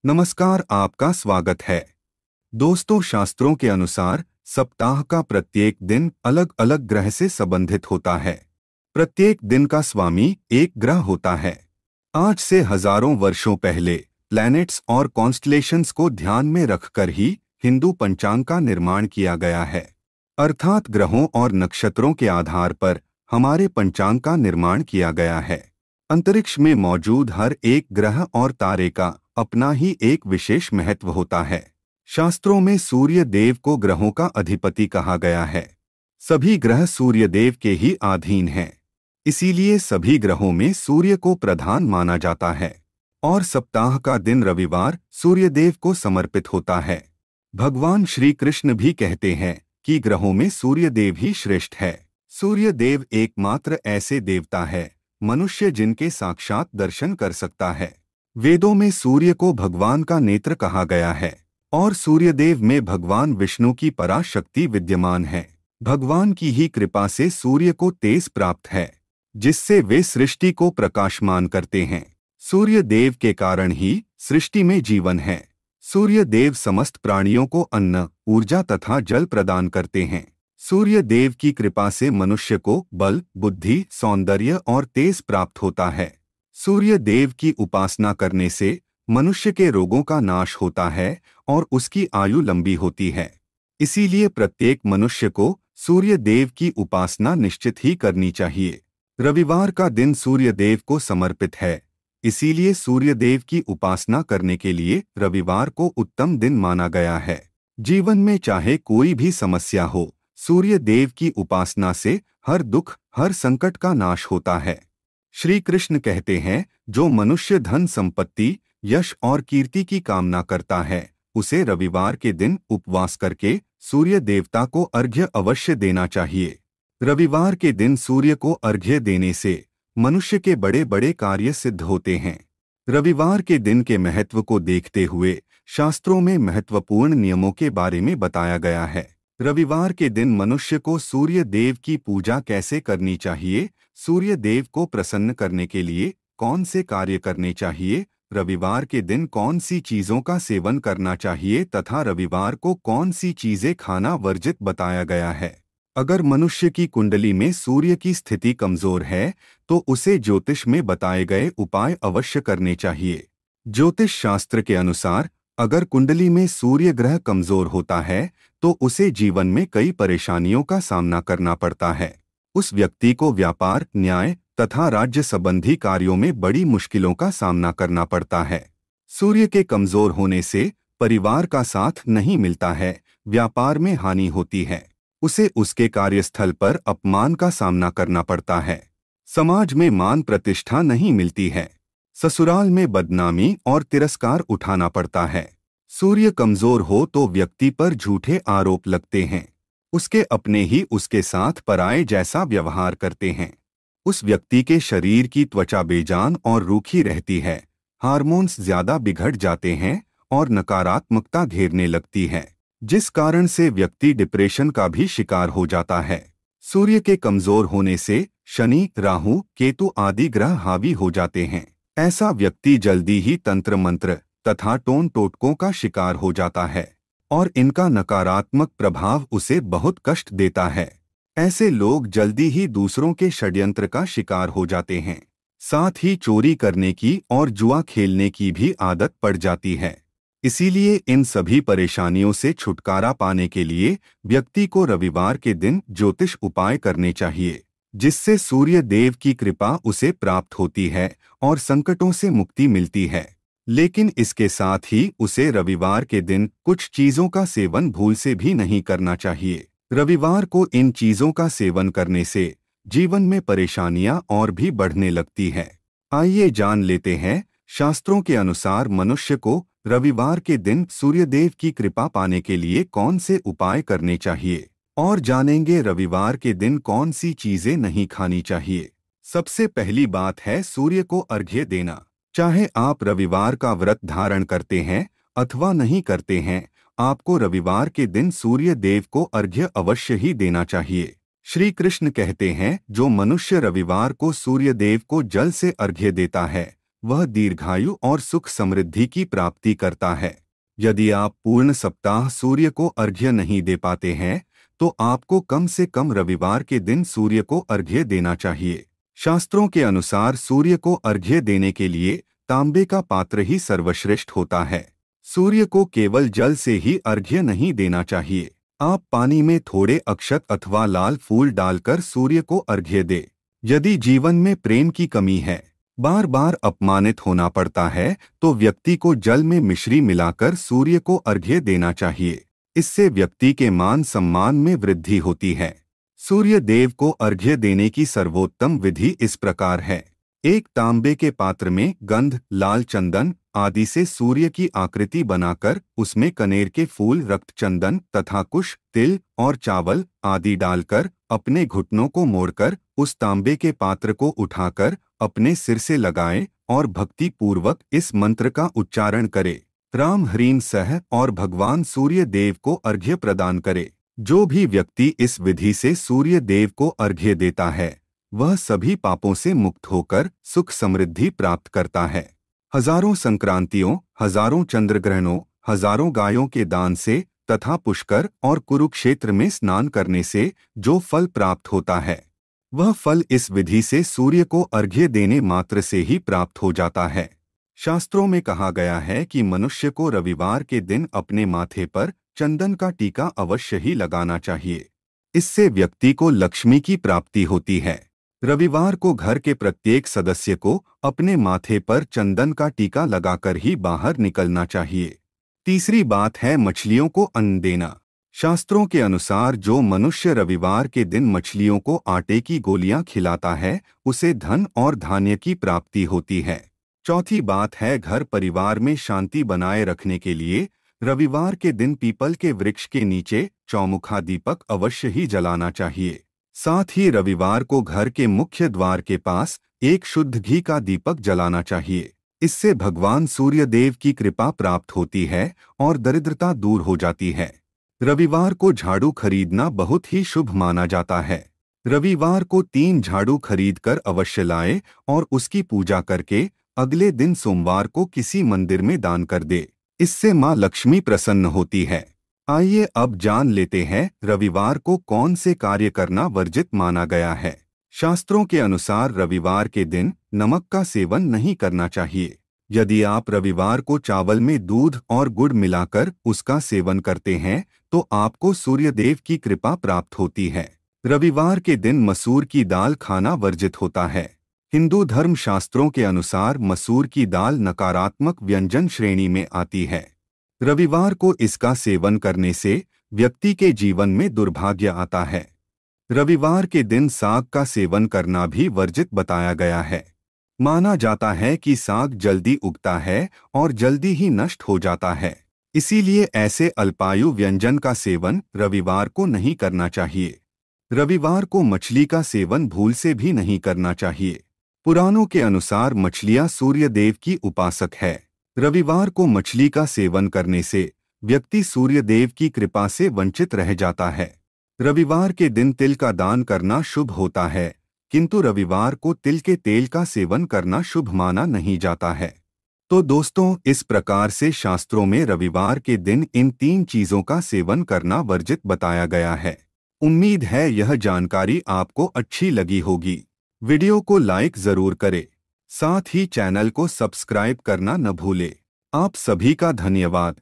नमस्कार, आपका स्वागत है। दोस्तों, शास्त्रों के अनुसार सप्ताह का प्रत्येक दिन अलग अलग ग्रह से संबंधित होता है। प्रत्येक दिन का स्वामी एक ग्रह होता है। आज से हजारों वर्षों पहले प्लैनेट्स और कॉन्स्टलेशंस को ध्यान में रखकर ही हिंदू पंचांग का निर्माण किया गया है। अर्थात ग्रहों और नक्षत्रों के आधार पर हमारे पंचांग का निर्माण किया गया है। अंतरिक्ष में मौजूद हर एक ग्रह और तारे का अपना ही एक विशेष महत्व होता है। शास्त्रों में सूर्य देव को ग्रहों का अधिपति कहा गया है। सभी ग्रह सूर्य देव के ही अधीन हैं। इसीलिए सभी ग्रहों में सूर्य को प्रधान माना जाता है और सप्ताह का दिन रविवार सूर्य देव को समर्पित होता है। भगवान श्री कृष्ण भी कहते हैं कि ग्रहों में सूर्य देव ही श्रेष्ठ है। सूर्य देव एकमात्र ऐसे देवता है मनुष्य जिनके साक्षात दर्शन कर सकता है। वेदों में सूर्य को भगवान का नेत्र कहा गया है और सूर्यदेव में भगवान विष्णु की पराशक्ति विद्यमान है। भगवान की ही कृपा से सूर्य को तेज प्राप्त है, जिससे वे सृष्टि को प्रकाशमान करते हैं। सूर्य देव के कारण ही सृष्टि में जीवन है। सूर्य देव समस्त प्राणियों को अन्न, ऊर्जा तथा जल प्रदान करते हैं। सूर्य देव की कृपा से मनुष्य को बल, बुद्धि, सौंदर्य और तेज प्राप्त होता है। सूर्य देव की उपासना करने से मनुष्य के रोगों का नाश होता है और उसकी आयु लंबी होती है। इसीलिए प्रत्येक मनुष्य को सूर्य देव की उपासना निश्चित ही करनी चाहिए। रविवार का दिन सूर्य देव को समर्पित है, इसीलिए सूर्य देव की उपासना करने के लिए रविवार को उत्तम दिन माना गया है। जीवन में चाहे कोई भी समस्या हो, सूर्य देव की उपासना से हर दुख, हर संकट का नाश होता है। श्री कृष्ण कहते हैं, जो मनुष्य धन संपत्ति, यश और कीर्ति की कामना करता है, उसे रविवार के दिन उपवास करके सूर्य देवता को अर्घ्य अवश्य देना चाहिए। रविवार के दिन सूर्य को अर्घ्य देने से मनुष्य के बड़े बड़े कार्य सिद्ध होते हैं। रविवार के दिन के महत्व को देखते हुए शास्त्रों में महत्वपूर्ण नियमों के बारे में बताया गया है। रविवार के दिन मनुष्य को सूर्य देव की पूजा कैसे करनी चाहिए, सूर्य देव को प्रसन्न करने के लिए कौन से कार्य करने चाहिए, रविवार के दिन कौन सी चीजों का सेवन करना चाहिए तथा रविवार को कौन सी चीजें खाना वर्जित बताया गया है। अगर मनुष्य की कुंडली में सूर्य की स्थिति कमजोर है तो उसे ज्योतिष में बताए गए उपाय अवश्य करने चाहिए। ज्योतिष शास्त्र के अनुसार अगर कुंडली में सूर्य ग्रह कमजोर होता है तो उसे जीवन में कई परेशानियों का सामना करना पड़ता है। उस व्यक्ति को व्यापार, न्याय तथा राज्य संबंधी कार्यों में बड़ी मुश्किलों का सामना करना पड़ता है। सूर्य के कमजोर होने से परिवार का साथ नहीं मिलता है, व्यापार में हानि होती है, उसे उसके कार्यस्थल पर अपमान का सामना करना पड़ता है, समाज में मान प्रतिष्ठा नहीं मिलती है, ससुराल में बदनामी और तिरस्कार उठाना पड़ता है। सूर्य कमजोर हो तो व्यक्ति पर झूठे आरोप लगते हैं, उसके अपने ही उसके साथ पराये जैसा व्यवहार करते हैं। उस व्यक्ति के शरीर की त्वचा बेजान और रूखी रहती है, हार्मोन्स ज्यादा बिगड़ जाते हैं और नकारात्मकता घेरने लगती है, जिस कारण से व्यक्ति डिप्रेशन का भी शिकार हो जाता है। सूर्य के कमजोर होने से शनि, राहु, केतु आदि ग्रह हावी हो जाते हैं। ऐसा व्यक्ति जल्दी ही तंत्र मंत्र तथा टोन टोटकों का शिकार हो जाता है और इनका नकारात्मक प्रभाव उसे बहुत कष्ट देता है। ऐसे लोग जल्दी ही दूसरों के षड्यंत्र का शिकार हो जाते हैं। साथ ही चोरी करने की और जुआ खेलने की भी आदत पड़ जाती है। इसीलिए इन सभी परेशानियों से छुटकारा पाने के लिए व्यक्ति को रविवार के दिन ज्योतिष उपाय करने चाहिए, जिससे सूर्य देव की कृपा उसे प्राप्त होती है और संकटों से मुक्ति मिलती है। लेकिन इसके साथ ही उसे रविवार के दिन कुछ चीजों का सेवन भूल से भी नहीं करना चाहिए। रविवार को इन चीजों का सेवन करने से जीवन में परेशानियां और भी बढ़ने लगती है। आइए जान लेते हैं शास्त्रों के अनुसार मनुष्य को रविवार के दिन सूर्यदेव की कृपा पाने के लिए कौन से उपाय करने चाहिए और जानेंगे रविवार के दिन कौन सी चीजें नहीं खानी चाहिए। सबसे पहली बात है सूर्य को अर्घ्य देना। चाहे आप रविवार का व्रत धारण करते हैं अथवा नहीं करते हैं, आपको रविवार के दिन सूर्य देव को अर्घ्य अवश्य ही देना चाहिए। श्री कृष्ण कहते हैं, जो मनुष्य रविवार को सूर्य देव को जल से अर्घ्य देता है वह दीर्घायु और सुख समृद्धि की प्राप्ति करता है। यदि आप पूर्ण सप्ताह सूर्य को अर्घ्य नहीं दे पाते हैं तो आपको कम से कम रविवार के दिन सूर्य को अर्घ्य देना चाहिए। शास्त्रों के अनुसार सूर्य को अर्घ्य देने के लिए तांबे का पात्र ही सर्वश्रेष्ठ होता है। सूर्य को केवल जल से ही अर्घ्य नहीं देना चाहिए। आप पानी में थोड़े अक्षत अथवा लाल फूल डालकर सूर्य को अर्घ्य दे। यदि जीवन में प्रेम की कमी है, बार बार अपमानित होना पड़ता है, तो व्यक्ति को जल में मिश्री मिलाकर सूर्य को अर्घ्य देना चाहिए। इससे व्यक्ति के मान सम्मान में वृद्धि होती है। सूर्य देव को अर्घ्य देने की सर्वोत्तम विधि इस प्रकार है। एक तांबे के पात्र में गंध, लाल चंदन आदि से सूर्य की आकृति बनाकर उसमें कनेर के फूल, रक्त चंदन तथा कुश, तिल और चावल आदि डालकर अपने घुटनों को मोड़कर उस तांबे के पात्र को उठाकर अपने सिर से लगाएं और भक्ति पूर्वक इस मंत्र का उच्चारण करे, राम ह्रीम सह, और भगवान सूर्य देव को अर्घ्य प्रदान करे। जो भी व्यक्ति इस विधि से सूर्य देव को अर्घ्य देता है वह सभी पापों से मुक्त होकर सुख समृद्धि प्राप्त करता है। हजारों संक्रांतियों, हजारों चंद्रग्रहणों, हजारों गायों के दान से तथा पुष्कर और कुरुक्षेत्र में स्नान करने से जो फल प्राप्त होता है वह फल इस विधि से सूर्य को अर्घ्य देने मात्र से ही प्राप्त हो जाता है। शास्त्रों में कहा गया है कि मनुष्य को रविवार के दिन अपने माथे पर चंदन का टीका अवश्य ही लगाना चाहिए। इससे व्यक्ति को लक्ष्मी की प्राप्ति होती है। रविवार को घर के प्रत्येक सदस्य को अपने माथे पर चंदन का टीका लगाकर ही बाहर निकलना चाहिए। तीसरी बात है मछलियों को अन्न देना। शास्त्रों के अनुसार जो मनुष्य रविवार के दिन मछलियों को आटे की गोलियां खिलाता है उसे धन और धान्य की प्राप्ति होती है। चौथी बात है घर परिवार में शांति बनाए रखने के लिए रविवार के दिन पीपल के वृक्ष के नीचे चौमुखा दीपक अवश्य ही जलाना चाहिए। साथ ही रविवार को घर के मुख्य द्वार के पास एक शुद्ध घी का दीपक जलाना चाहिए। इससे भगवान सूर्य देव की कृपा प्राप्त होती है और दरिद्रता दूर हो जाती है। रविवार को झाड़ू खरीदना बहुत ही शुभ माना जाता है। रविवार को 3 झाड़ू खरीदकर अवश्य लाए और उसकी पूजा करके अगले दिन सोमवार को किसी मंदिर में दान कर दे। इससे माँ लक्ष्मी प्रसन्न होती है। आइए अब जान लेते हैं रविवार को कौन से कार्य करना वर्जित माना गया है। शास्त्रों के अनुसार रविवार के दिन नमक का सेवन नहीं करना चाहिए। यदि आप रविवार को चावल में दूध और गुड़ मिलाकर उसका सेवन करते हैं तो आपको सूर्यदेव की कृपा प्राप्त होती है। रविवार के दिन मसूर की दाल खाना वर्जित होता है। हिंदू धर्म शास्त्रों के अनुसार मसूर की दाल नकारात्मक व्यंजन श्रेणी में आती है। रविवार को इसका सेवन करने से व्यक्ति के जीवन में दुर्भाग्य आता है। रविवार के दिन साग का सेवन करना भी वर्जित बताया गया है। माना जाता है कि साग जल्दी उगता है और जल्दी ही नष्ट हो जाता है, इसीलिए ऐसे अल्पायु व्यंजन का सेवन रविवार को नहीं करना चाहिए। रविवार को मछली का सेवन भूल से भी नहीं करना चाहिए। पुराणों के अनुसार मछलियां सूर्य देव की उपासक है। रविवार को मछली का सेवन करने से व्यक्ति सूर्य देव की कृपा से वंचित रह जाता है। रविवार के दिन तिल का दान करना शुभ होता है, किंतु रविवार को तिल के तेल का सेवन करना शुभ माना नहीं जाता है। तो दोस्तों, इस प्रकार से शास्त्रों में रविवार के दिन इन 3 चीजों का सेवन करना वर्जित बताया गया है। उम्मीद है यह जानकारी आपको अच्छी लगी होगी। वीडियो को लाइक जरूर करें, साथ ही चैनल को सब्सक्राइब करना न भूलें। आप सभी का धन्यवाद।